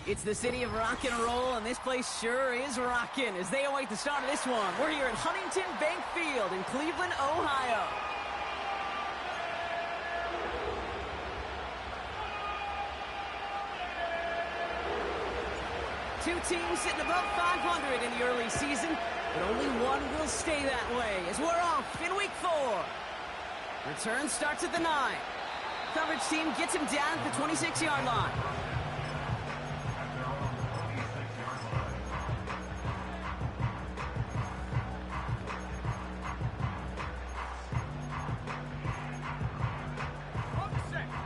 It's the city of rock and roll, and this place sure is rocking as they await the start of this one. We're here at Huntington Bank Field in Cleveland, Ohio. Two teams sitting above 500 in the early season, but only one will stay that way as we're off in week 4. Return starts at the 9. Coverage team gets him down at the 26-yard line.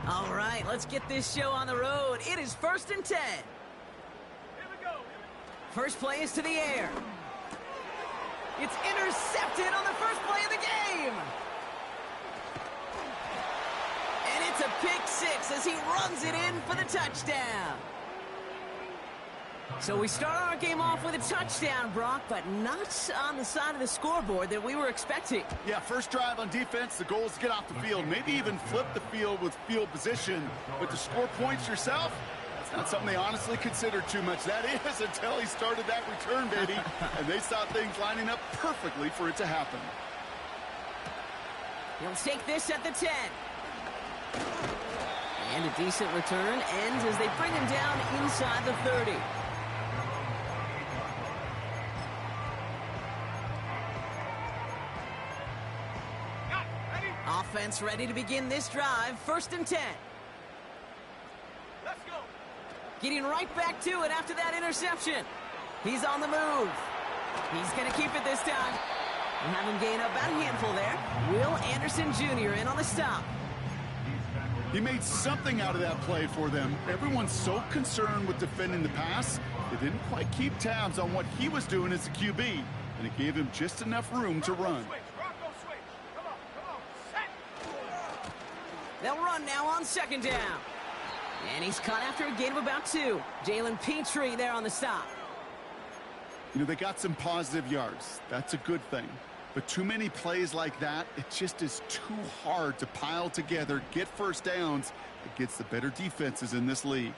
All right, let's get this show on the road. It is 1st and 10. First play is to the air. It's intercepted on the first play of the game. And it's a pick 6 as he runs it in for the touchdown. So we start our game off with a touchdown, Brock, but not on the side of the scoreboard that we were expecting. Yeah, first drive on defense, the goal is to get off the field, maybe even flip the field with field position. But to score points yourself, that's not something they honestly considered too much. That is until he started that return, baby. And they saw things lining up perfectly for it to happen. He'll take this at the 10. And a decent return ends as they bring him down inside the 30. Offense ready to begin this drive. 1st and 10. Let's go. Getting right back to it after that interception. He's on the move. He's going to keep it this time. And have him gain about a handful there. Will Anderson Jr. in on the stop. He made something out of that play for them. Everyone's so concerned with defending the pass, they didn't quite keep tabs on what he was doing as a QB. And it gave him just enough room to run. They'll run now on 2nd down. And he's caught after a gain of about 2. Jalen Petrie there on the stop. You know, they got some positive yards. That's a good thing. But too many plays like that, it just is too hard to pile together, get first downs against the better defenses in this league.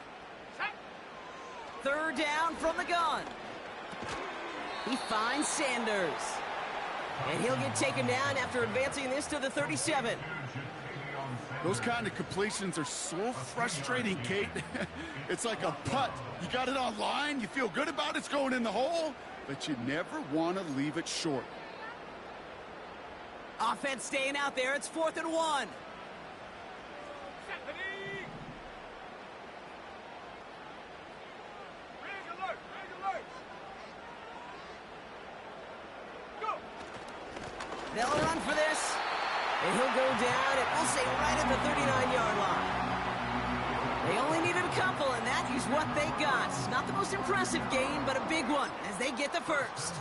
3rd down from the gun. He finds Sanders. And he'll get taken down after advancing this to the 37. Those kind of completions are so frustrating, Kate. It's like a putt. You got it on line, you feel good about it's going in the hole, but you never want to leave it short. Offense staying out there. It's 4th and 1. They'll run for this. And he'll go down, and we'll say right at the 39-yard line. They only needed a couple, and that is what they got. Not the most impressive gain, but a big one as they get the first.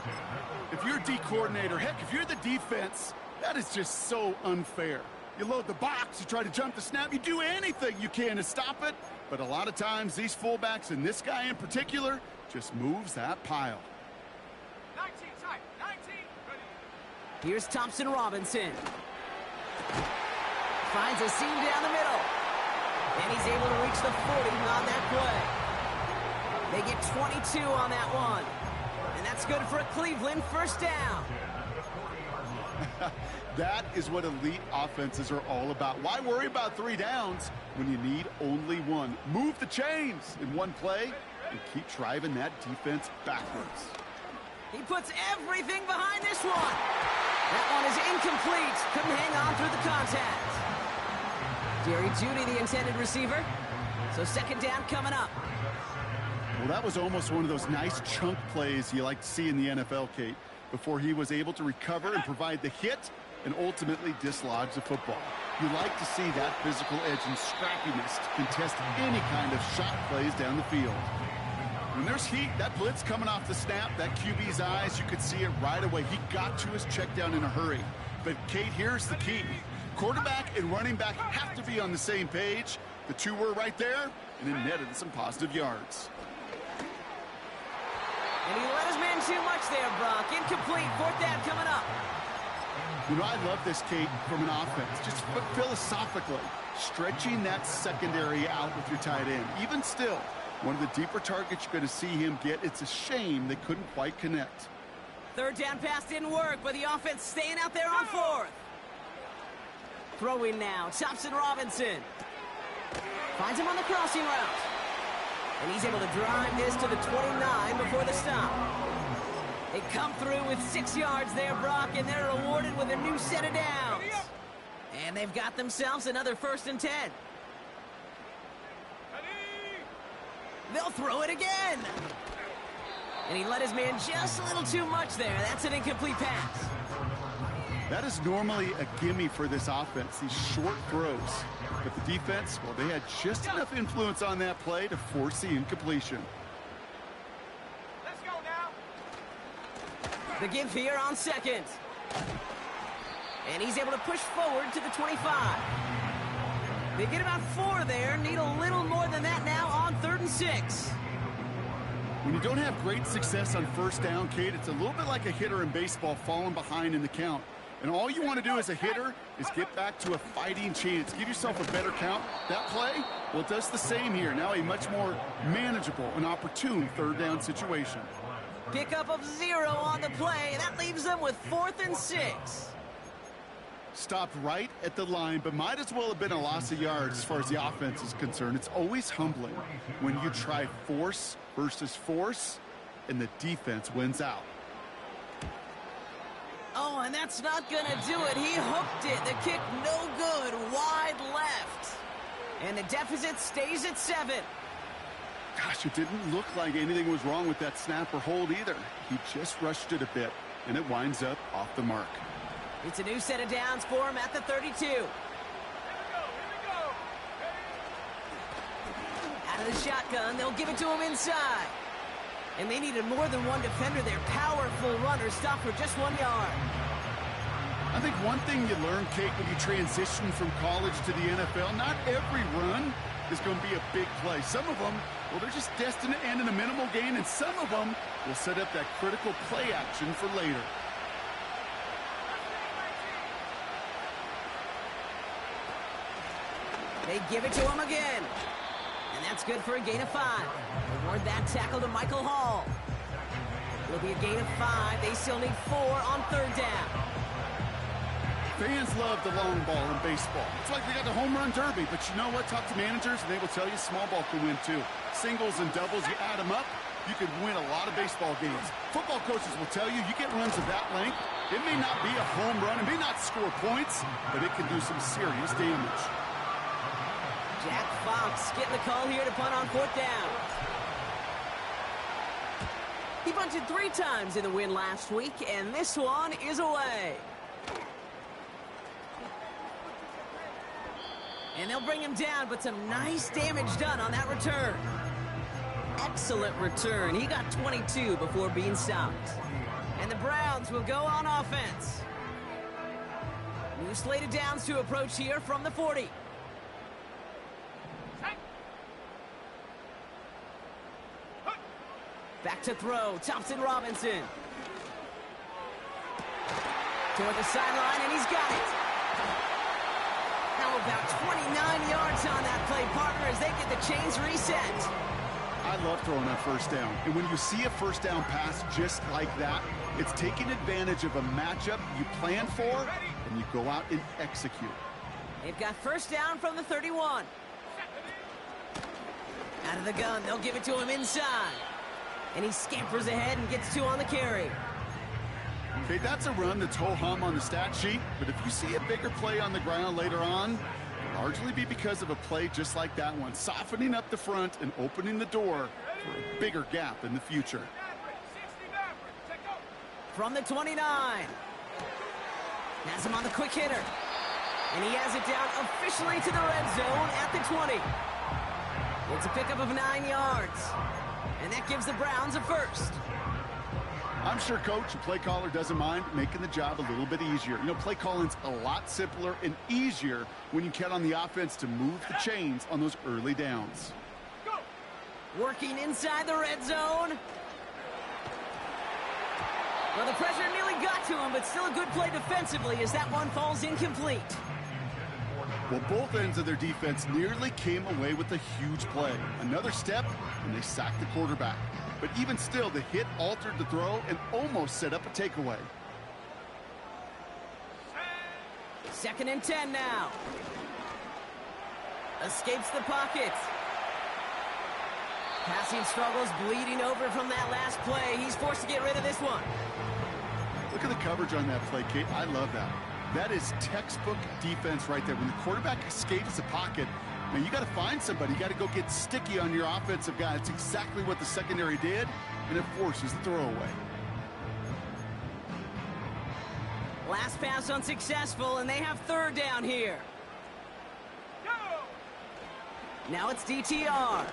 If you're a D coordinator, heck, if you're the defense, that is just so unfair. You load the box, you try to jump the snap, you do anything you can to stop it. But a lot of times, these fullbacks, and this guy in particular, just moves that pile. 19, tight, 19, ready. Here's Thompson Robinson. Finds a seam down the middle. And he's able to reach the 40 on that play. They get 22 on that one. And that's good for a Cleveland 1st down. That is what elite offenses are all about. Why worry about 3 downs when you need only 1? Move the chains in one play and keep driving that defense backwards. He puts everything behind this one. That one is incomplete. Couldn't hang on through the contact. Jerry Jeudy, the intended receiver. So 2nd down coming up. Well, that was almost one of those nice chunk plays you like to see in the NFL, Kate, before he was able to recover and provide the hit and ultimately dislodge the football. You like to see that physical edge and scrappiness to contest any kind of shot plays down the field. When there's heat, that blitz coming off the snap, that QB's eyes, you could see it right away. He got to his check down in a hurry. But, Kate, here's the key. Quarterback and running back have to be on the same page. The two were right there, and it netted some positive yards. And he let his man too much there, Brock. Incomplete. 4th down coming up. You know, I love this, Kate, from an offense. Just philosophically, stretching that secondary out with your tight end. Even still, One of the deeper targets you're going to see him get. It's a shame they couldn't quite connect. Third down pass didn't work, but the offense staying out there on fourth. Throwing now, Thompson Robinson. Finds him on the crossing route. And he's able to drive this to the 29 before the stop. They come through with 6 yards there, Brock, and they're rewarded with a new set of downs. And they've got themselves another 1st and 10. They'll throw it again. And he let his man just a little too much there. That's an incomplete pass. That is normally a gimme for this offense, these short throws. But the defense, well, they had just enough influence on that play to force the incompletion. Let's go now. The give here on 2nd. And he's able to push forward to the 25. They get about 4 there, need a little more than that now on 3rd and 6. When you don't have great success on 1st down, Kate, it's a little bit like a hitter in baseball falling behind in the count. And all you want to do as a hitter is get back to a fighting chance. Give yourself a better count. That play, well, it does the same here. Now a much more manageable and opportune 3rd down situation. Pickup of 0 on the play. That leaves them with 4th and 6. Stopped right at the line, but might as well have been a loss of yards as far as the offense is concerned. It's always humbling when you try force versus force, and the defense wins out. Oh, and that's not going to do it. He hooked it. The kick no good. Wide left. And the deficit stays at 7. Gosh, it didn't look like anything was wrong with that snap or hold either. He just rushed it a bit, and it winds up off the mark. It's a new set of downs for him at the 32. Here we go. Out of the shotgun, they'll give it to him inside. And they needed more than one defender. Their powerful runner stopped for just 1 yard. I think one thing you learn, Kate, when you transition from college to the NFL, not every run is going to be a big play. Some of them, well, they're just destined to end in a minimal gain, and some of them will set up that critical play action for later. They give it to him again. And that's good for a gain of 5. Award that tackle to Michael Hall. It'll be a gain of 5. They still need 4 on 3rd down. Fans love the long ball in baseball. It's like they got the home run derby, but you know what? Talk to managers, and they will tell you small ball can win too. Singles and doubles, you add them up, you could win a lot of baseball games. Football coaches will tell you, you get runs of that length, it may not be a home run, it may not score points, but it can do some serious damage. Jack Fox getting the call here to punt on 4th down. He punted 3 times in the win last week, and this one is away. And they'll bring him down, but some nice damage done on that return. Excellent return. He got 22 before being stopped. And the Browns will go on offense. New slate of downs to approach here from the 40. Back to throw, Thompson Robinson. Toward the sideline, and he's got it. Now about 29 yards on that play, partner, as they get the chains reset. I love throwing on 1st down. And when you see a 1st down pass just like that, it's taking advantage of a matchup you plan for, and you go out and execute. They've got 1st down from the 31. Out of the gun, they'll give it to him inside. And he scampers ahead and gets 2 on the carry. Okay, that's a run that's ho-hum on the stat sheet, but if you see a bigger play on the ground later on, it'll largely be because of a play just like that one, softening up the front and opening the door for a bigger gap in the future. From the 29. Has him on the quick hitter. And he has it down officially to the red zone at the 20. It's a pickup of 9 yards. And that gives the Browns a 1st. I'm sure coach, the play caller, doesn't mind making the job a little bit easier. You know, play calling's a lot simpler and easier when you count on the offense to move the chains on those early downs. Working inside the red zone. Well, the pressure nearly got to him, but still a good play defensively as that one falls incomplete. Well, both ends of their defense nearly came away with a huge play. Another step, and they sacked the quarterback. But even still, the hit altered the throw and almost set up a takeaway. 2nd and 10 now. Escapes the pocket. Passing struggles, bleeding over from that last play. He's forced to get rid of this one. Look at the coverage on that play, Kate. I love that. That is textbook defense right there. When the quarterback escapes the pocket, man, you got to find somebody. You got to go get sticky on your offensive guy. It's exactly what the secondary did, and it forces the throwaway. Last pass unsuccessful, and they have 3rd down here. Now it's DTR.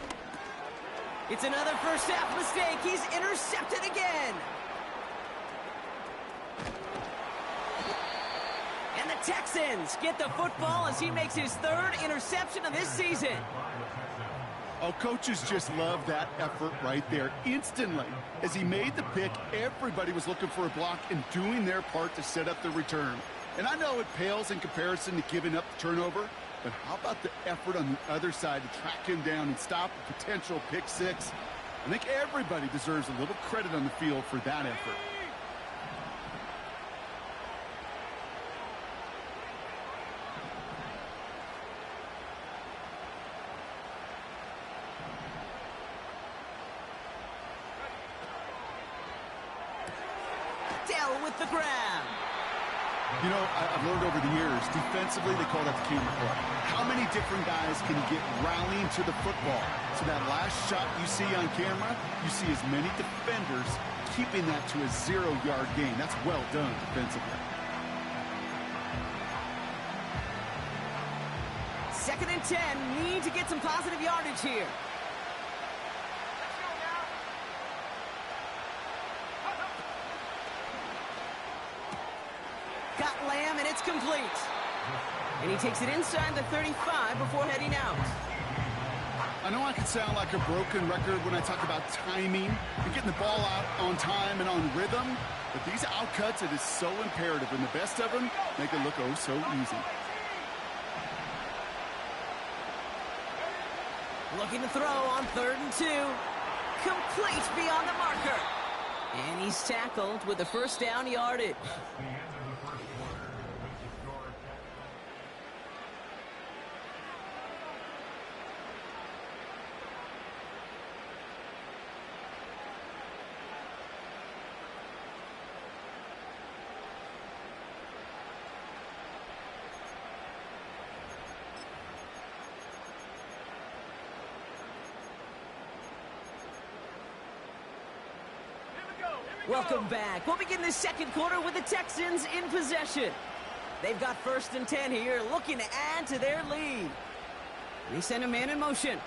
It's another first half mistake. He's intercepted again. And the Texans get the football as he makes his 3rd interception of this season. Oh, coaches just love that effort right there. Instantly, as he made the pick, everybody was looking for a block and doing their part to set up the return. And I know it pales in comparison to giving up the turnover, but how about the effort on the other side to track him down and stop a potential pick 6? I think everybody deserves a little credit on the field for that effort. Dell with the grab. You know, I've learned over the years, defensively, they call that the camera play. How many different guys can get rallying to the football? So that last shot you see on camera, you see as many defenders keeping that to a 0-yard gain. That's well done defensively. 2nd and 10. Need to get some positive yardage here. Got Lamb, and it's complete. And he takes it inside the 35 before heading out. I know I can sound like a broken record when I talk about timing and getting the ball out on time and on rhythm, but these outcuts, it is so imperative, and the best of them make it look oh so easy. Looking to throw on 3rd and 2. Complete beyond the marker. And he's tackled with the first down yardage. Welcome back. We'll begin this 2nd quarter with the Texans in possession. They've got 1st and 10 here, looking to add to their lead. They send a man in motion.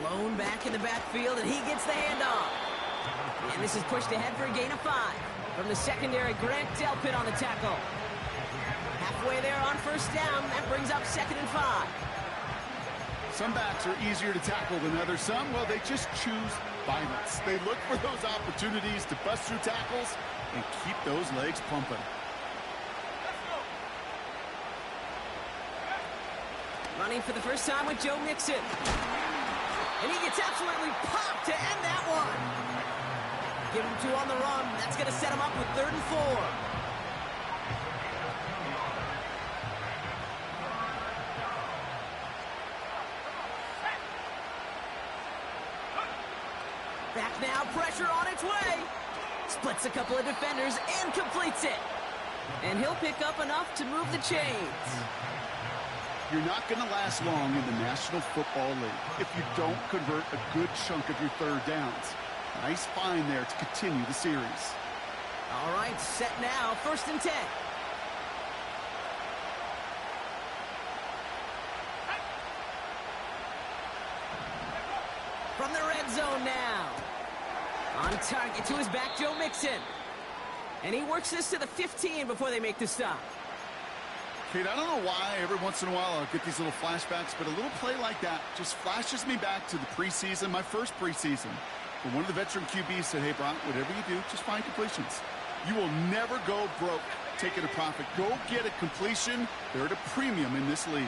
Lone back in the backfield, and he gets the handoff. And this is pushed ahead for a gain of 5. From the secondary, Grant Delpit on the tackle. Halfway there on 1st down. That brings up 2nd and 5. Some backs are easier to tackle than others. Some, well, they just choose violence. They look for those opportunities to bust through tackles and keep those legs pumping. Running for the first time with Joe Mixon. And he gets absolutely popped to end that one. Give him 2 on the run. That's going to set him up with 3rd and 4. Back now, pressure on its way. Splits a couple of defenders and completes it. And he'll pick up enough to move the chains. You're not going to last long in the National Football League if you don't convert a good chunk of your 3rd downs. Nice find there to continue the series. All right, set now, 1st and 10. From the red zone now. On target to his back, Joe Mixon. And he works this to the 15 before they make the stop. Kate, I don't know why every once in a while I'll get these little flashbacks, but a little play like that just flashes me back to the preseason, my first preseason. When one of the veteran QBs said, hey, Bron, whatever you do, just find completions. You will never go broke taking a profit. Go get a completion. They're at a premium in this league.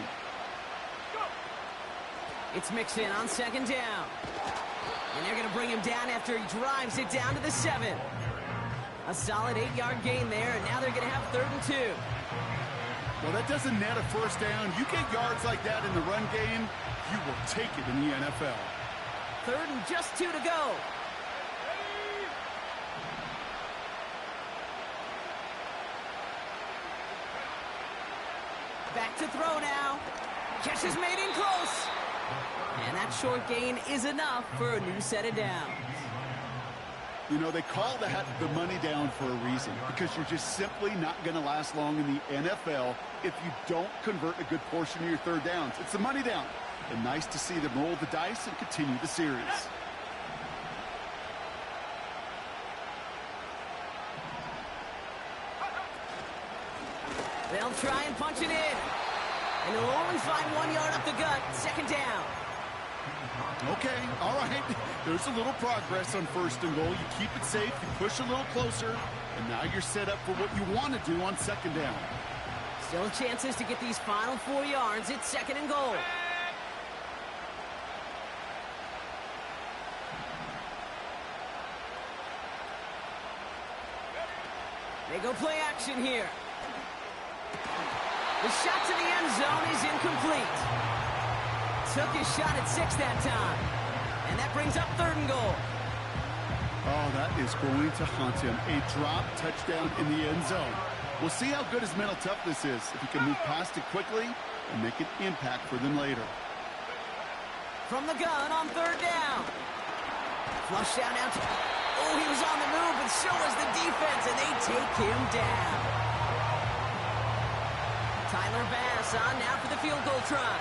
It's mixed in on second down. And they're going to bring him down after he drives it down to the 7. A solid 8-yard gain there, and now they're going to have 3rd and 2. Well, that doesn't net a first down. You get yards like that in the run game, you will take it in the NFL. 3rd and just 2 to go. Back to throw now. Catch is made in close. And that short gain is enough for a new set of downs. You know, they call that the money down for a reason, because you're just simply not going to last long in the NFL if you don't convert a good portion of your 3rd downs. It's the money down. And nice to see them roll the dice and continue the series. They'll try and punch it in. And they'll only find 1 yard up the gut. 2nd down. Okay, all right. There's a little progress on 1st and goal. You keep it safe, you push a little closer, and now you're set up for what you want to do on 2nd down. Still chances to get these final 4 yards. It's 2nd and goal. They go play action here. The shot to the end zone is incomplete. Took his shot at 6 that time. And that brings up 3rd and goal. Oh, that is going to haunt him. A drop touchdown in the end zone. We'll see how good his mental toughness is, if he can move past it quickly and make an impact for them later. From the gun on 3rd down. Flush down now to... Oh, he was on the move, but so was the defense, and they take him down. Tyler Bass on now for the field goal try.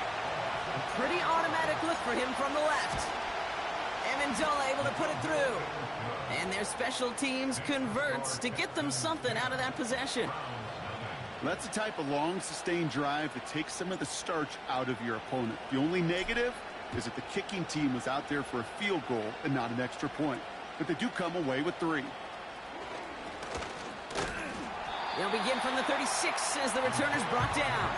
A pretty automatic look for him from the left. Amendola able to put it through. And their special teams converts to get them something out of that possession. That's the type of long, sustained drive that takes some of the starch out of your opponent. The only negative is that the kicking team was out there for a field goal and not an extra point. But they do come away with 3. They'll begin from the 36 as the returner's brought down.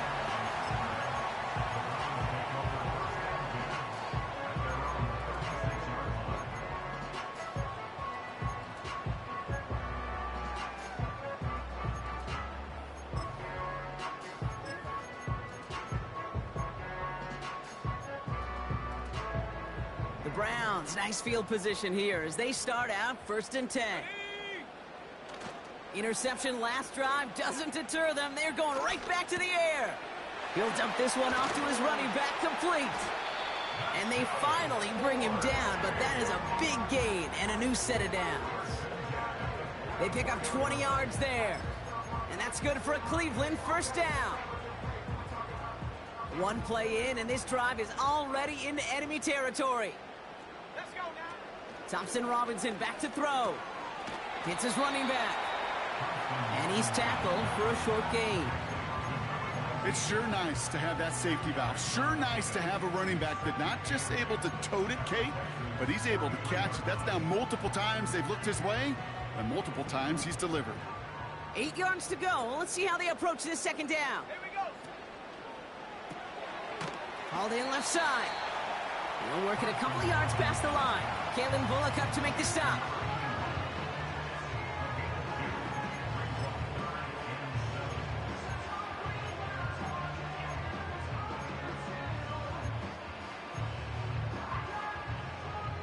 The Browns, nice field position here as they start out 1st and 10. Interception last drive doesn't deter them. They're going right back to the air. He'll dump this one off to his running back, complete. And they finally bring him down, but that is a big gain and a new set of downs. They pick up 20 yards there. And that's good for a Cleveland 1st down. One play in, and this drive is already into enemy territory. Let's go now. Thompson Robinson back to throw. Hits his running back. And he's tackled for a short gain. It's sure nice to have that safety valve. Sure nice to have a running back that's not just able to tote it, Kate, but he's able to catch it. That's now multiple times they've looked his way, and multiple times he's delivered. 8 yards to go. Let's see how they approach this 2nd down. Here we go. Hauled in left side. He'll work it a couple of yards past the line. Kalen Bullock up to make the stop.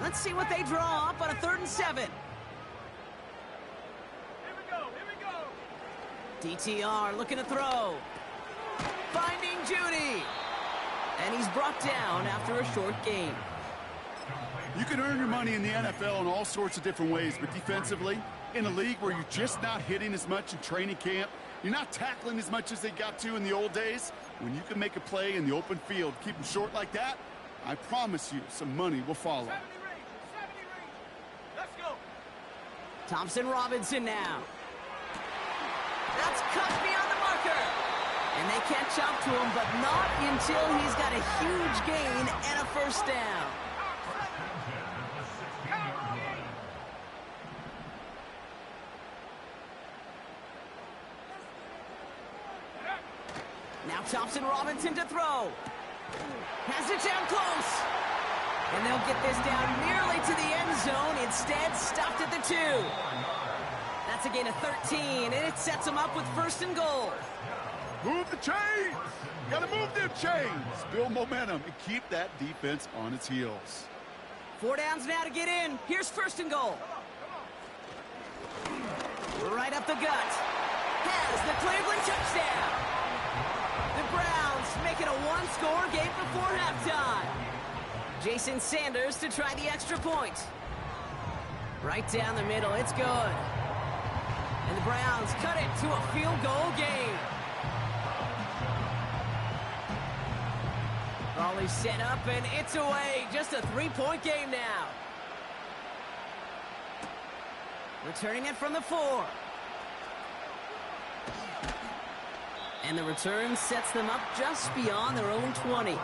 Let's see what they draw up on a 3rd and 7. Here we go. Here we go. DTR looking to throw. Finding Judy. And he's brought down after a short gain. You can earn your money in the NFL in all sorts of different ways, but defensively, in a league where you're just not hitting as much in training camp, you're not tackling as much as they got to in the old days, when you can make a play in the open field, keep them short like that, I promise you some money will follow. 70 ring. Let's go. Thompson Robinson now. That's cut beyond the marker. And they catch up to him, but not until he's got a huge gain and a 1st down. Thompson Robinson to throw. Has it down close. And they'll get this down nearly to the end zone. Instead, stopped at the 2. That's a gain of 13, and it sets them up with 1st and goal. Move the chains! Gotta move them chains! Build momentum and keep that defense on its heels. 4 downs now to get in. Here's 1st and goal. Right up the gut. Has the Cleveland touchdown. The Browns make it a 1-score game before halftime. Jason Sanders to try the extra point. Right down the middle. It's good. And the Browns cut it to a field goal game. Volley set up, and it's away. Just a 3-point game now. Returning it from the 4. And the return sets them up just beyond their own 20.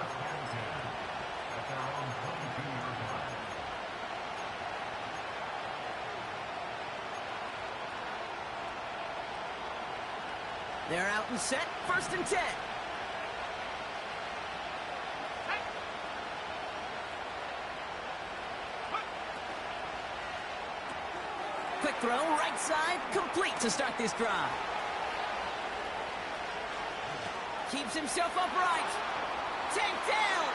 They're out and set. 1st and 10. Quick throw, right side, complete to start this drive. Keeps himself upright. Tank down.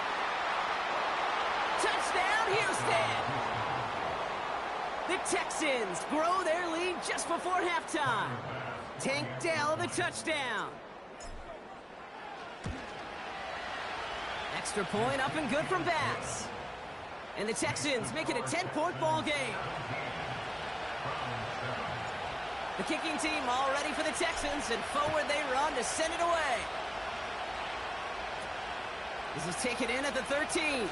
Touchdown, Houston. The Texans grow their lead just before halftime. Tank Dell, the touchdown. Extra point up and good from Bass. And the Texans make it a 10-point ball game. The kicking team all ready for the Texans, and forward they run to send it away. This is taken in at the 13.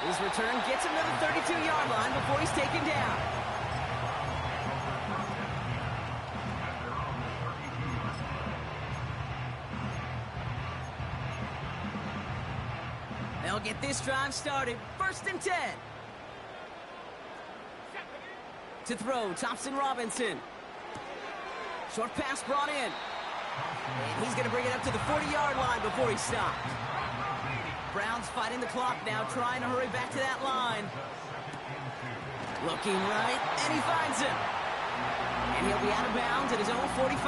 His return gets him to the 32-yard line before he's taken down. They'll get this drive started. 1st and 10. To throw, Thompson Robinson. Short pass brought in. And he's going to bring it up to the 40-yard line before he stopped. Browns fighting the clock now, trying to hurry back to that line. Looking right, and he finds him. And he'll be out of bounds at his own 45.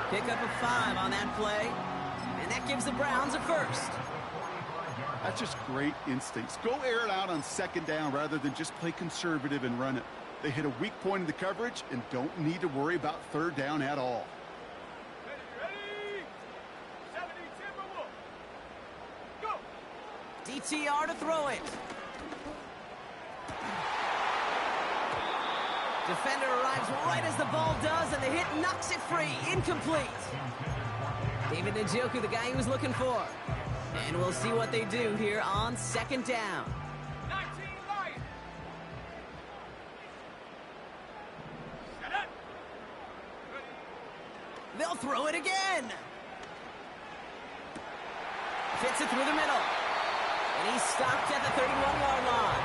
Pick up a 5 on that play. And that gives the Browns a 1st. That's just great instincts. Go air it out on 2nd down rather than just play conservative and run it. They hit a weak point in the coverage and don't need to worry about 3rd down at all. Ready? 70 Timberwolves. Go! DTR to throw it. Defender arrives right as the ball does, and the hit knocks it free. Incomplete. David Njoku, the guy he was looking for. And we'll see what they do here on 2nd down. 19 Lions. Set up. They'll throw it again. Fits it through the middle. And he's stopped at the 31-yard line.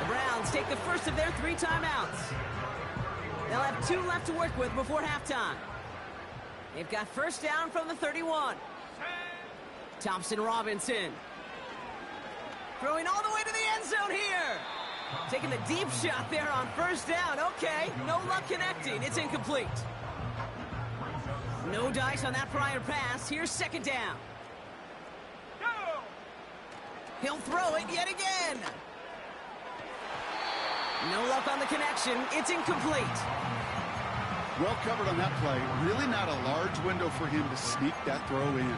The Browns take the first of their 3 timeouts. They'll have 2 left to work with before halftime. They've got 1st down from the 31. Thompson Robinson. Throwing all the way to the end zone here. Taking the deep shot there on 1st down. Okay, no luck connecting. It's incomplete. No dice on that prior pass. Here's 2nd down. Go! He'll throw it yet again. No luck on the connection. It's incomplete. Well covered on that play. Really not a large window for him to sneak that throw in.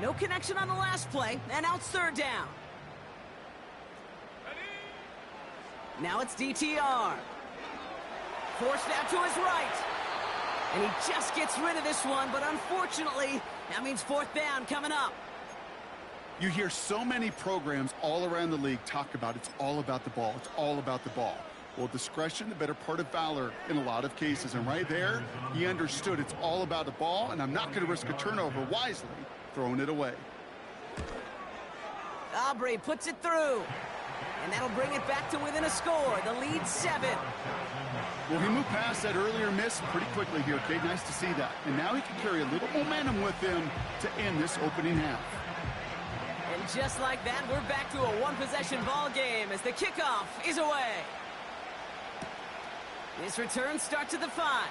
No connection on the last play, and now it's 3rd down. Ready? Now it's DTR. Forced out to his right. And he just gets rid of this one, but unfortunately, that means 4th down coming up. You hear so many programs all around the league talk about it's all about the ball. It's all about the ball. Well, discretion, the better part of valor in a lot of cases. And right there, he understood it's all about the ball, and I'm not going to risk a turnover wisely, throwing it away. Aubrey puts it through. And And that'll bring it back to within a score. The lead 7. Well, he moved past that earlier miss pretty quickly here, Kate. Nice to see that. And now he can carry a little momentum with him to end this opening half. And just like that, we're back to a one-possession ball game as the kickoff is away. This return starts at the 5.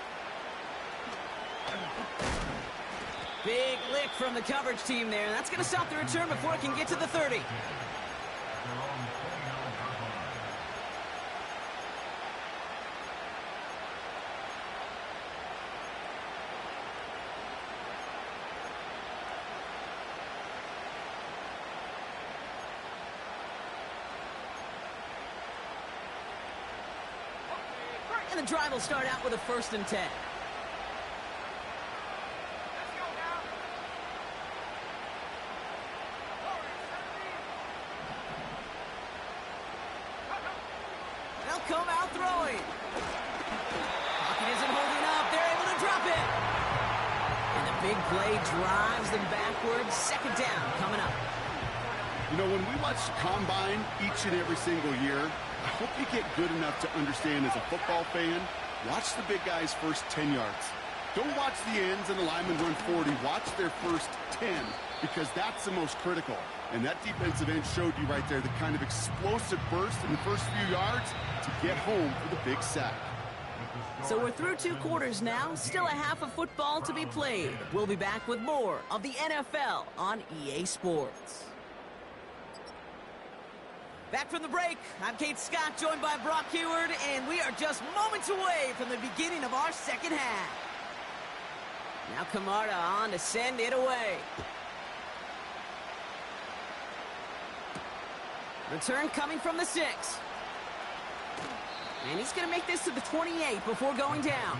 Big lick from the coverage team there. That's going to stop the return before it can get to the 30. And the drive will start out with a 1st and 10. They'll come out throwing. Pocket isn't holding up. They're able to drop it. And the big play drives them backwards. 2nd down coming up. You know, when we watch Combine each and every single year, I hope you get good enough to understand as a football fan, watch the big guys' first 10 yards. Don't watch the ends and the linemen run 40. Watch their first 10 because that's the most critical. And that defensive end showed you right there the kind of explosive burst in the first few yards to get home for the big sack. So we're through 2 quarters now. Still a half of football to be played. We'll be back with more of the NFL on EA Sports. Back from the break, I'm Kate Scott, joined by Brock Huard, and we are just moments away from the beginning of our 2nd half. Now Camarda on to send it away. Return coming from the 6. And he's going to make this to the 28 before going down.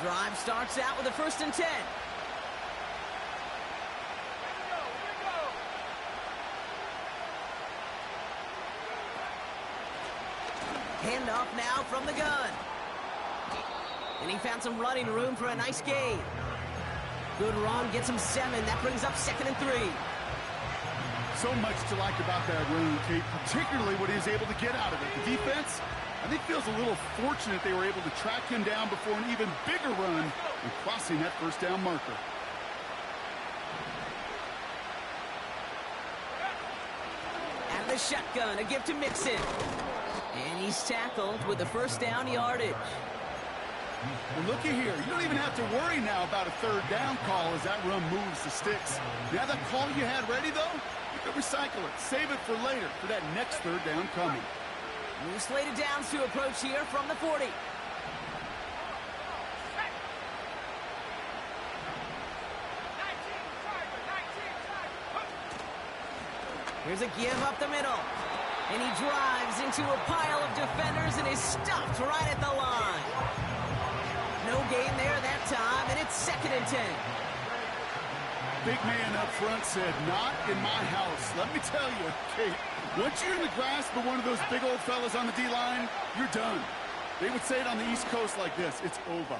Drive starts out with a 1st and 10. Handoff now from the gun. And he found some running room for a nice gain. Good run, gets him 7. That brings up 2nd and 3. So much to like about that run, Kate, particularly what he was able to get out of it. The defense, I think, feels a little fortunate they were able to track him down before an even bigger run and crossing that 1st down marker. Out of the shotgun, a give to Mixon. And he's tackled with the 1st down yardage. Well, looky here. You don't even have to worry now about a 3rd down call as that run moves the sticks. Now that call you had ready, though, you can recycle it. Save it for later for that next 3rd down coming. New slated downs to approach here from the 40. Here's a give up the middle. And he drives into a pile of defenders and is stopped right at the line. No gain there that time, and it's 2nd and 10. Big man up front said, not in my house. Let me tell you, Kate, once you're in the grasp of one of those big old fellas on the D-line, you're done. They would say it on the East Coast like this, it's over.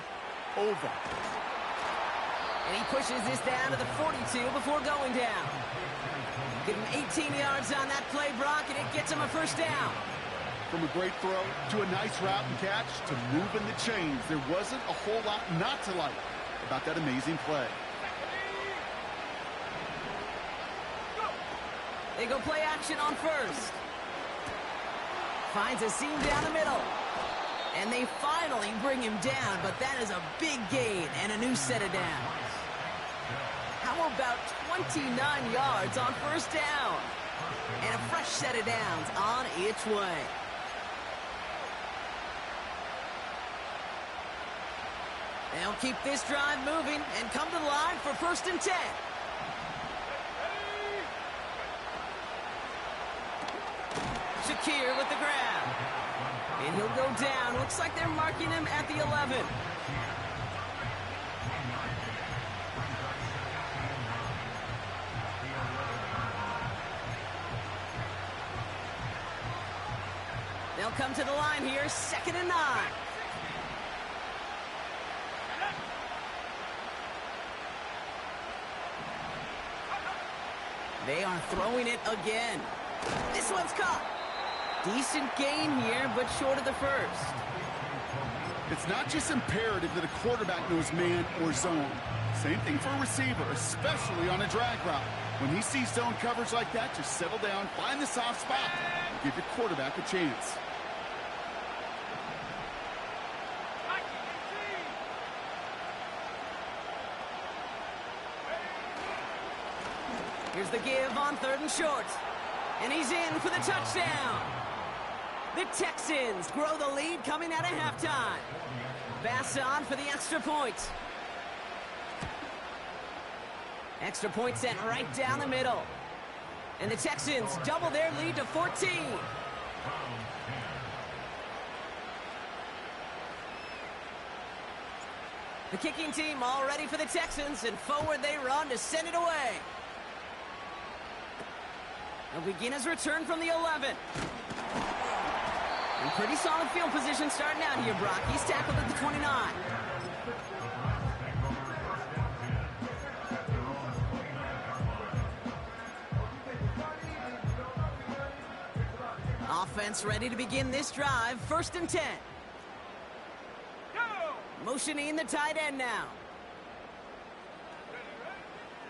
Over. And he pushes this down to the 42 before going down. Give him 18 yards on that play, Brock, and it gets him a 1st down. From a great throw to a nice route and catch to moving the chains, there wasn't a whole lot not to like about that amazing play. They go play action on 1st. Finds a seam down the middle. And they finally bring him down, but that is a big gain and a new set of downs. How about 29 yards on 1st down? And a fresh set of downs on its way. They'll keep this drive moving and come to the line for 1st and 10. Shakir with the grab. And he'll go down. Looks like they're marking him at the 11. They'll come to the line here, 2nd and 9. They are throwing it again. This one's caught. Decent gain here, but short of the first. It's not just imperative that a quarterback knows man or zone. Same thing for a receiver, especially on a drag route. When he sees zone coverage like that, just settle down, find the soft spot, and give your quarterback a chance. Here's the give on 3rd and short. And he's in for the touchdown. The Texans grow the lead coming out of halftime. Bass on for the extra point. Extra point sent right down the middle. And the Texans double their lead to 14. The kicking team all ready for the Texans, and forward they run to send it away. They'll begin his return from the 11. In pretty solid field position starting out here, Brock. He's tackled at the 29. Offense ready to begin this drive. 1st and 10. Motioning the tight end now.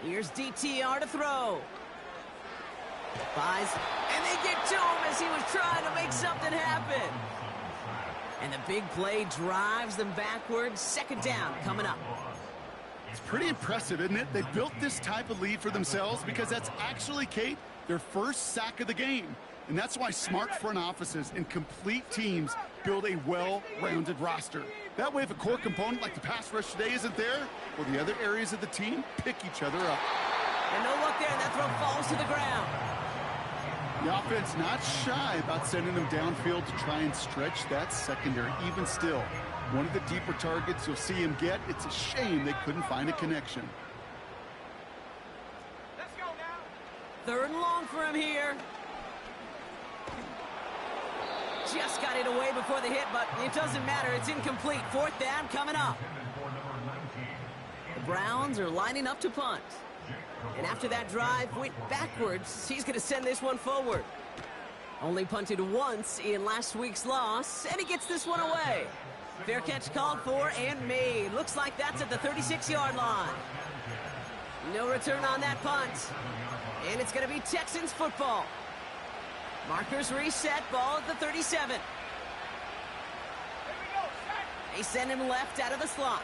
Here's DTR to throw. Buys, and they get to him as he was trying to make something happen. And the big play drives them backwards. 2nd down coming up. It's pretty impressive, isn't it? They built this type of lead for themselves because that's actually, Kate, their first sack of the game. And that's why smart front offices and complete teams build a well-rounded roster. That way, if a core component like the pass rush today isn't there, well, the other areas of the team pick each other up. And no luck there, and that throw falls to the ground. The offense not shy about sending them downfield to try and stretch that secondary. Even still, one of the deeper targets you'll see him get. It's a shame they couldn't find a connection. Let's go now. 3rd and long for him here. Just got it away before the hit, but it doesn't matter. It's incomplete. 4th down coming up. The Browns are lining up to punt. And after that drive went backwards, he's going to send this one forward. Only punted once in last week's loss, and he gets this one away. Fair catch called for and made. Looks like that's at the 36-yard line. No return on that punt. And it's going to be Texans football. Markers reset, ball at the 37. Here we go, set. They send him left out of the slot.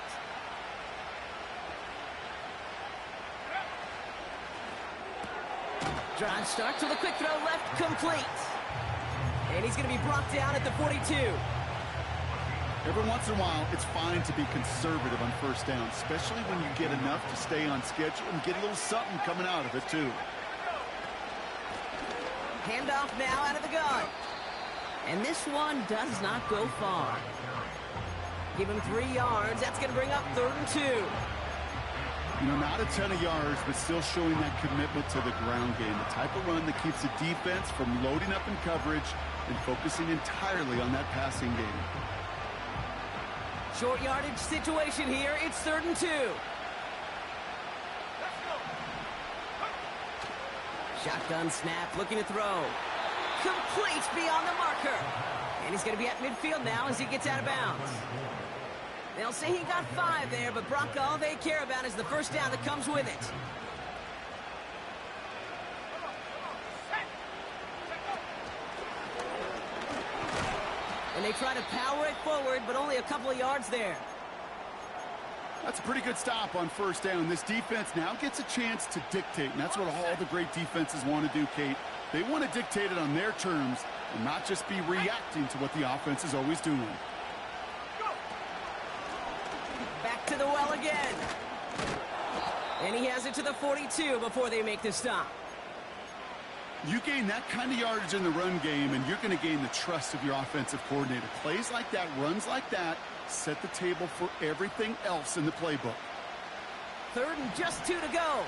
Drive starts with a quick throw left, complete. And he's going to be brought down at the 42. Every once in a while, it's fine to be conservative on 1st down, especially when you get enough to stay on schedule and get a little something coming out of it, too. Handoff now out of the gun. And this one does not go far. Give him 3 yards. That's going to bring up 3rd and 2. You know, not a ton of yards, but still showing that commitment to the ground game. The type of run that keeps the defense from loading up in coverage and focusing entirely on that passing game. Short yardage situation here. It's 3rd and 2. Shotgun snap, looking to throw. Complete beyond the marker. And he's going to be at midfield now as he gets out of bounds. They'll say he got 5 there, but Brock, all they care about is the 1st down that comes with it. And they try to power it forward, but only a couple of yards there. That's a pretty good stop on 1st down. This defense now gets a chance to dictate, and that's what all the great defenses want to do, Kate. They want to dictate it on their terms and not just be reacting to what the offense is always doing. Back to the well again. And he has it to the 42 before they make the stop. You gain that kind of yardage in the run game, and you're going to gain the trust of your offensive coordinator. Plays like that, runs like that, set the table for everything else in the playbook. 3rd and just 2 to go.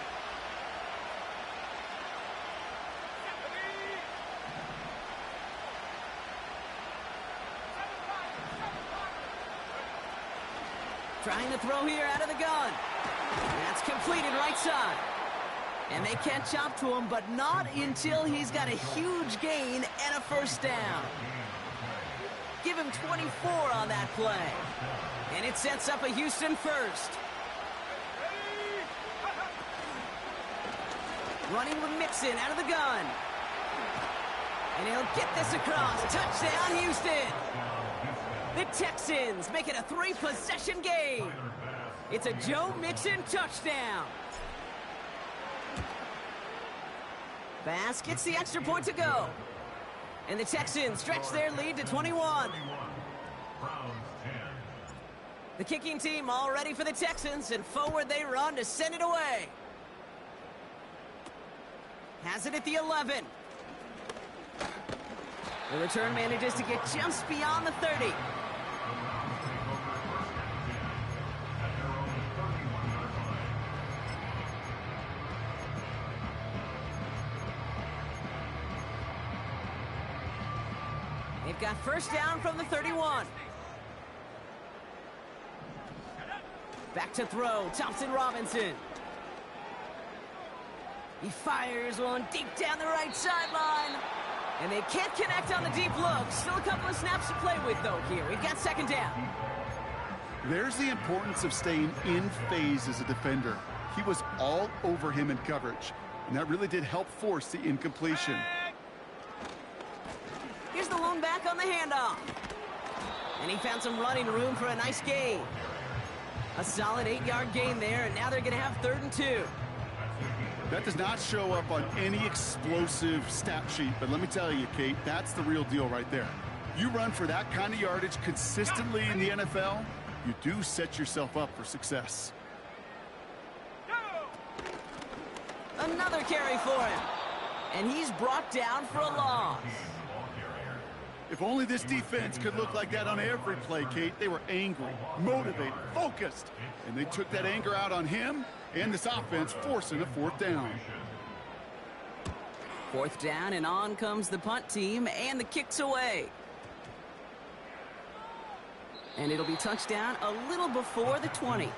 Trying to throw here out of the gun. That's completed right side. And they catch up to him, but not until he's got a huge gain and a first down. Give him 24 on that play. And it sets up a Houston first. Running with Mixon out of the gun. And he'll get this across. Touchdown, Houston. The Texans make it a 3-possession game. It's a Joe Mixon touchdown. Bass gets the extra point to go. And the Texans stretch their lead to 21. The kicking team all ready for the Texans, and forward they run to send it away. Has it at the 11. The return manages to get just beyond the 30. They've got first down from the 31. Back to throw, Thompson Robinson. He fires one deep down the right sideline. And they can't connect on the deep look. Still a couple of snaps to play with, though, here. We've got second down. There's the importance of staying in phase as a defender. He was all over him in coverage, and that really did help force the incompletion. Here's the lone back on the handoff. And he found some running room for a nice gain. A solid 8-yard gain there, and now they're going to have 3rd and 2. That does not show up on any explosive stat sheet, but let me tell you, Kate, that's the real deal right there. You run for that kind of yardage consistently in the NFL, you do set yourself up for success. Another carry for him. And he's brought down for a loss. If only this defense could look like that on every play, Kate. They were angry, motivated, focused, and they took that anger out on him and this offense, forcing a 4th down. 4th down, and on comes the punt team, and the kick's away. And it'll be touchdown a little before the 20.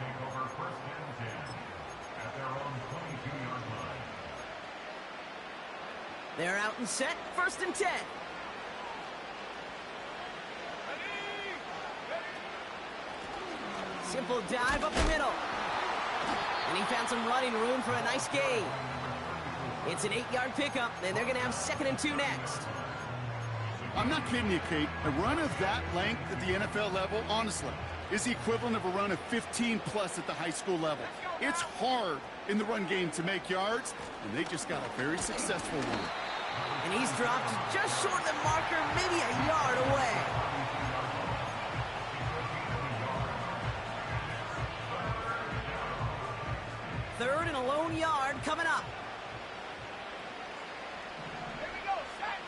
They're out and set, 1st and 10. Simple dive up the middle. And he found some running room for a nice gain. It's an 8-yard pickup, and they're going to have 2nd and 2 next. I'm not kidding you, Kate. A run of that length at the NFL level, honestly, is the equivalent of a run of 15-plus at the high school level. It's hard in the run game to make yards, and they just got a very successful one. And he's dropped just short of the marker, maybe a yard away. Third and a lone yard coming up. Here we go, set.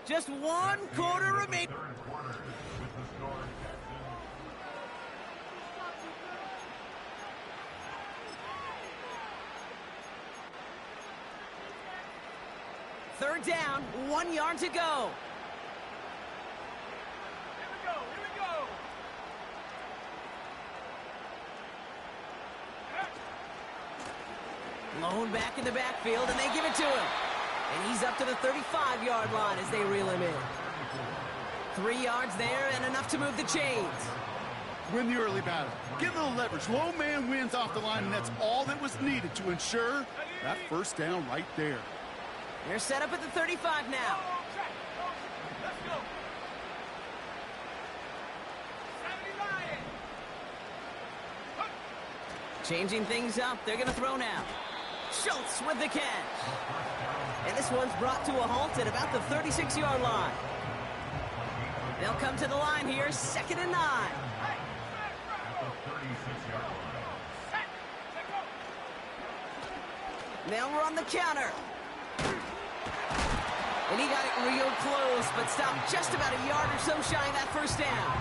Just 1 quarter remaining. Third down, 1 yard to go. Here we go. Lone back in the backfield, and they give it to him. And he's up to the 35-yard line as they reel him in. 3 yards there and enough to move the chains. Win the early battle. Get a little leverage. Low man wins off the line, and that's all that was needed to ensure that first down right there. They're set up at the 35 now. Let's go. 79. Changing things up, they're going to throw now. Schultz with the catch. And this one's brought to a halt at about the 36-yard line. They'll come to the line here, 2nd and 9. They'll run the counter. And he got it real close, but stopped just about a yard or so shy of that first down.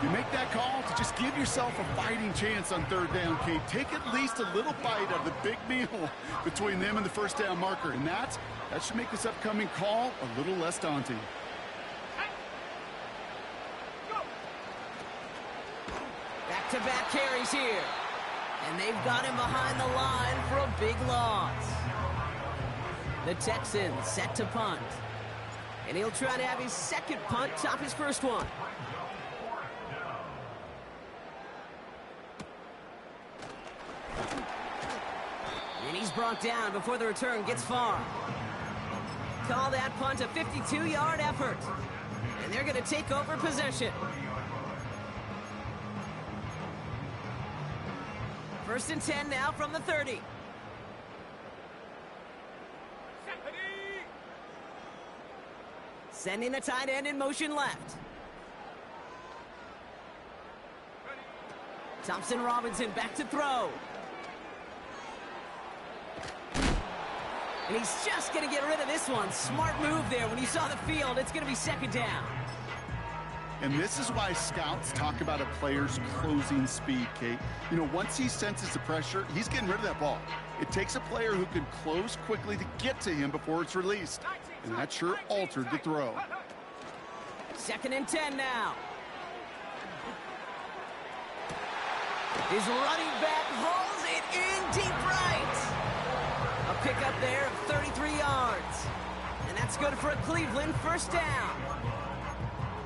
You make that call to just give yourself a fighting chance on 3rd down, Kate. Take at least a little bite of the big meal between them and the first down marker. And that should make this upcoming call a little less daunting. Back Back-to-back carries here. And they've got him behind the line for a big loss. The Texans set to punt. And he'll try to have his second punt top his first one. And he's brought down before the return gets far. Call that punt a 52-yard effort. And they're going to take over possession. First and 10 now from the 30. Sending the tight end in motion left. Thompson Robinson back to throw. And he's just going to get rid of this one. Smart move there. When you saw the field, it's going to be second down. And this is why scouts talk about a player's closing speed, Kate. You know, once he senses the pressure, he's getting rid of that ball. It takes a player who can close quickly to get to him before it's released. And that sure altered the throw. Second and 10 now. His running back hauls it in deep right. A pickup there of 33 yards. And that's good for a Cleveland first down.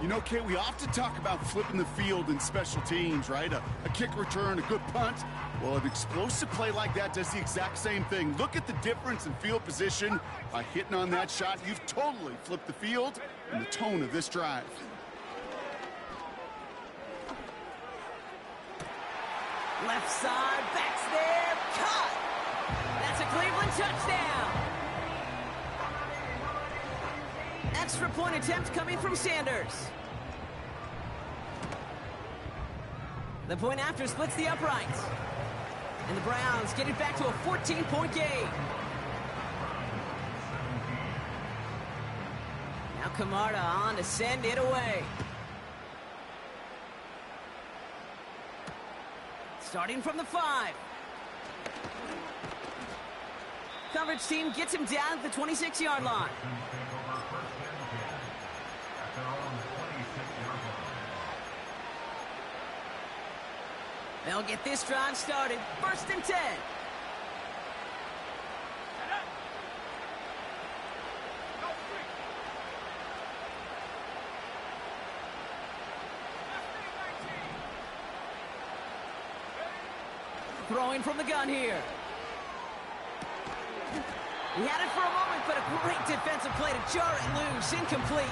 You know, Kate, we often talk about flipping the field in special teams, right? A kick return, a good punt. Well, an explosive play like that does the exact same thing. Look at the difference in field position. By hitting on that shot, you've totally flipped the field and the tone of this drive. Left side, backs there, cut! That's a Cleveland touchdown! Extra point attempt coming from Sanders. The point after splits the uprights. And the Browns get it back to a 14-point game. Now Camarda on to send it away. Starting from the 5. Coverage team gets him down at the 26-yard line. They'll get this drive started. First and 10. Throwing from the gun here. He had it for a moment, but a great defensive play to jar it loose. Incomplete.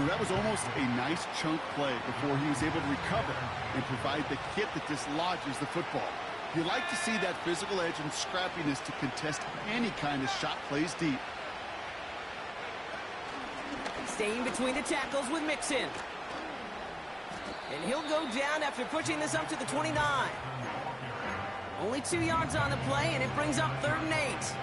That was almost a nice chunk play before he was able to recover and provide the hit that dislodges the football. You like to see that physical edge and scrappiness to contest any kind of shot plays deep. Staying between the tackles with Mixon. And he'll go down after pushing this up to the 29. Only 2 yards on the play, and it brings up 3rd and 8.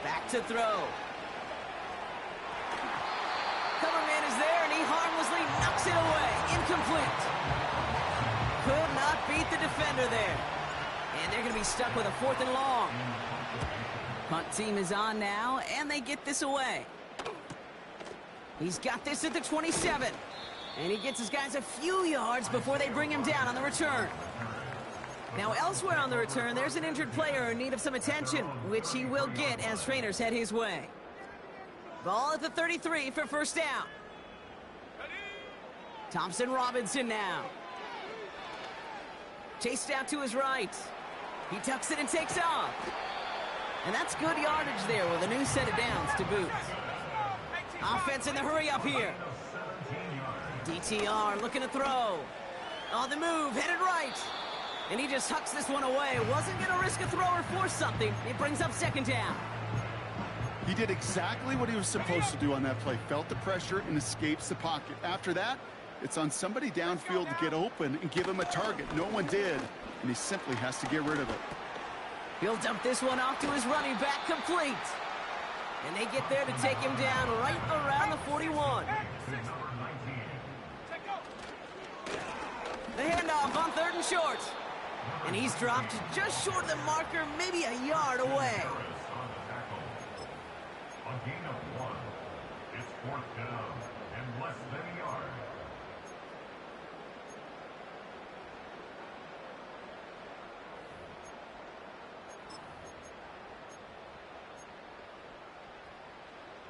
Back to throw. Cover man is there, and he harmlessly knocks it away. Incomplete. Could not beat the defender there. And they're going to be stuck with a 4th and long. Punt team is on now, and they get this away. He's got this at the 27. And he gets his guys a few yards before they bring him down on the return. Now, elsewhere on the return, there's an injured player in need of some attention, which he will get as trainers head his way. Ball at the 33 for first down. Thompson Robinson now. Chased out to his right. He tucks it and takes off. And that's good yardage there with a new set of downs to boot. Offense in the hurry up here. DTR looking to throw. On the move, headed right. And he just hucks this one away. Wasn't going to risk a throw or force something. It brings up second down. He did exactly what he was supposed to do on that play. Felt the pressure and escapes the pocket. After that, it's on somebody downfield to get open and give him a target. No one did, and he simply has to get rid of it. He'll dump this one off to his running back, complete. And they get there to take him down right around the 41. The handoff on 3rd and short. And he's dropped just short of the marker, maybe a yard away. A gain of 1. It's 4th down and less than a yard.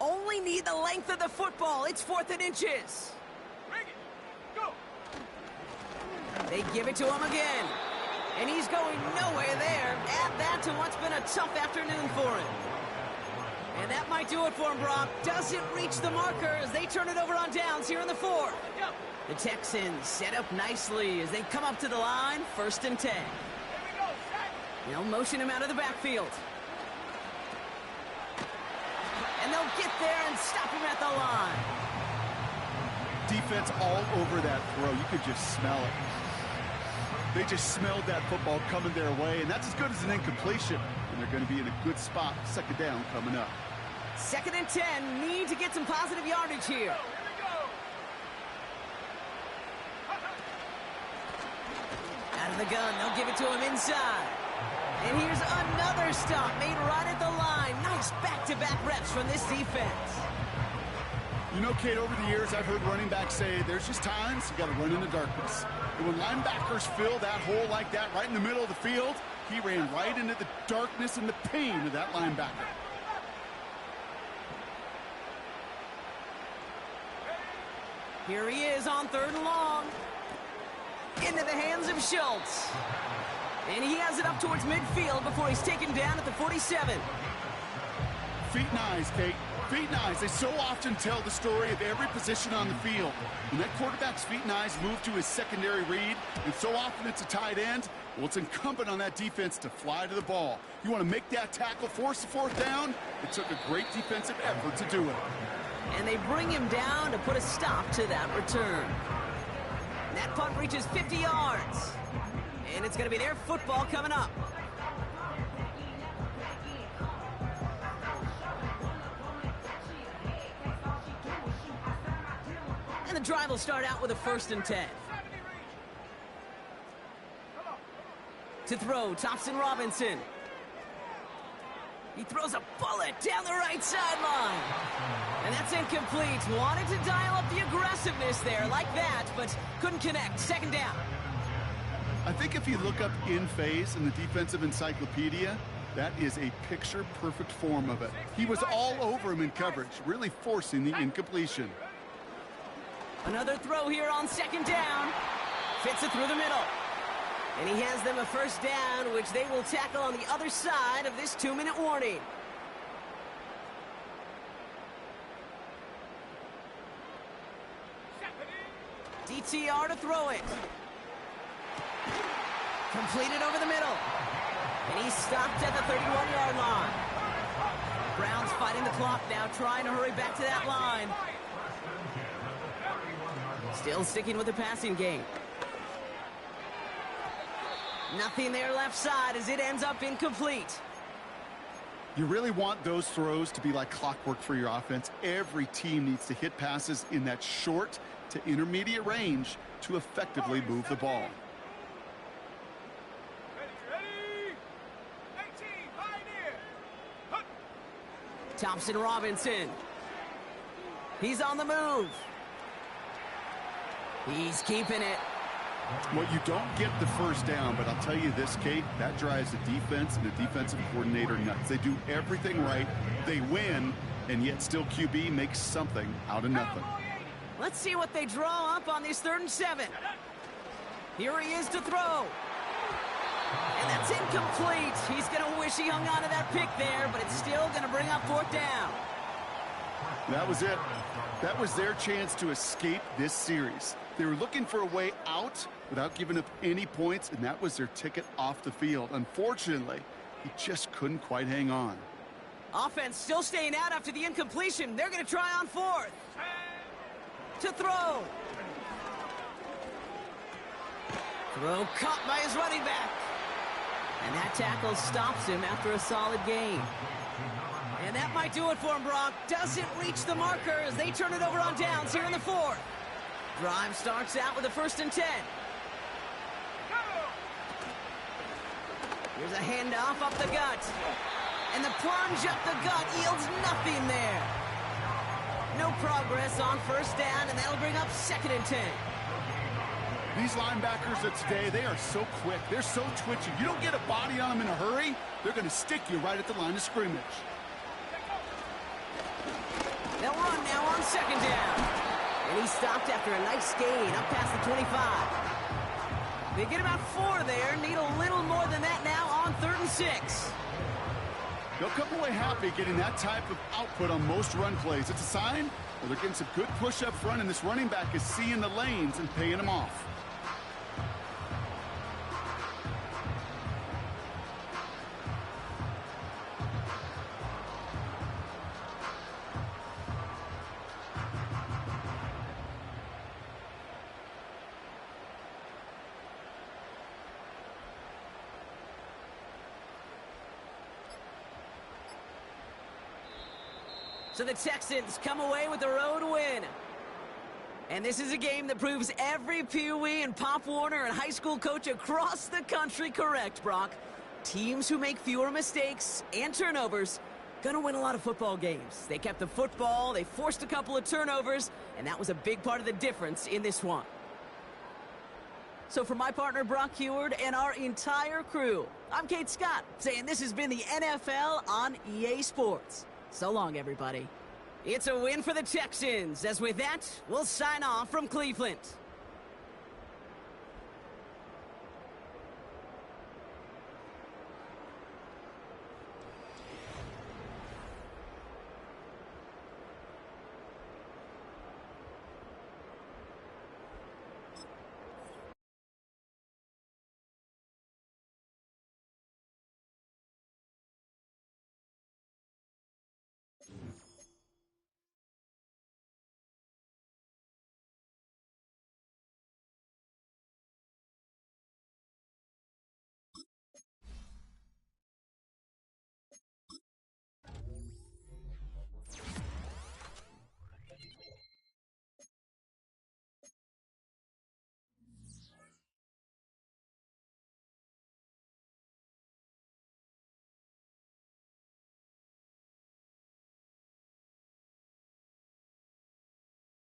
Only need the length of the football. It's 4th and inches. Bring it. Go. They give it to him again. And he's going nowhere there. Add that to what's been a tough afternoon for him. And that might do it for him, Brock. Doesn't reach the marker as they turn it over on downs here in the 4th. The Texans set up nicely as they come up to the line, 1st and 10. Here we go. Set. They'll motion him out of the backfield. And they'll get there and stop him at the line. Defense all over that throw. You could just smell it. They just smelled that football coming their way, and that's as good as an incompletion. And they're going to be in a good spot. 2nd down coming up. 2nd and 10. Need to get some positive yardage here. Here we go. Out of the gun. They'll give it to him inside. And here's another stop made right at the line. Nice back-to-back reps from this defense. You know, Kate, over the years, I've heard running backs say there's just times you got to run in the darkness. And when linebackers fill that hole like that right in the middle of the field, he ran right into the darkness and the pain of that linebacker. Here he is on 3rd and long. Into the hands of Schultz. And he has it up towards midfield before he's taken down at the 47. Feet and eyes, Kate. Feet and eyes. They so often tell the story of every position on the field. When that quarterback's feet and eyes move to his secondary read, and so often it's a tight end, well, it's incumbent on that defense to fly to the ball. You want to make that tackle, force the 4th down? It took a great defensive effort to do it. And they bring him down to put a stop to that return. And that punt reaches 50 yards. And it's going to be their football coming up. And the drive will start out with a 1st and 10. To throw, Thompson Robinson. He throws a bullet down the right sideline. And that's incomplete. Wanted to dial up the aggressiveness there like that, but couldn't connect. 2nd down. I think if you look up in phase in the defensive encyclopedia, that is a picture-perfect form of it. He was all over him in coverage, really forcing the incompletion. Another throw here on 2nd down. Fits it through the middle. And he has them a 1st down, which they will tackle on the other side of this 2-minute warning. DTR to throw it. Completed over the middle. And he's stopped at the 31-yard line. Browns fighting the clock now, trying to hurry back to that line. Still sticking with the passing game. Nothing there left side as it ends up incomplete. You really want those throws to be like clockwork for your offense. Every team needs to hit passes in that short to intermediate range to effectively move the ball. Ready. 18, pioneer. Thompson Robinson. He's on the move. He's keeping it. Well, you don't get the 1st down, but I'll tell you this, Kate, that drives the defense and the defensive coordinator nuts. They do everything right. They win, and yet still QB makes something out of nothing. Let's see what they draw up on this 3rd and 7. Here he is to throw. And that's incomplete. He's going to wish he hung on to that pick there, but it's still going to bring up 4th down. That was it. That was their chance to escape this series. They were looking for a way out without giving up any points, and that was their ticket off the field. Unfortunately, he just couldn't quite hang on. Offense still staying out after the incompletion. They're going to try on 4th. To throw. Throw caught by his running back. And that tackle stops him after a solid gain. And that might do it for him, Brock. Doesn't reach the marker as they turn it over on downs here in the fourth. Drive starts out with a 1st and 10. Here's a handoff up the gut. And the plunge up the gut yields nothing there. No progress on 1st down, and that'll bring up 2nd and 10. These linebackers of today, they are so quick. They're so twitchy. You don't get a body on them in a hurry, they're going to stick you right at the line of scrimmage. They'll run now on 2nd down. And he stopped after a nice gain up past the 25. They get about 4 there. Need a little more than that now on 3rd and 6. They'll come away happy getting that type of output on most run plays. It's a sign that they're getting some good push up front, and this running back is seeing the lanes and paying them off. So the Texans come away with the road win. And this is a game that proves every Pee Wee and Pop Warner and high school coach across the country correct, Brock. Teams who make fewer mistakes and turnovers gonna win a lot of football games. They kept the football, they forced a couple of turnovers, and that was a big part of the difference in this one. So for my partner, Brock Huard, and our entire crew, I'm Kate Scott, saying this has been the NFL on EA Sports. So long, everybody. It's a win for the Texans, as with that, we'll sign off from Cleveland.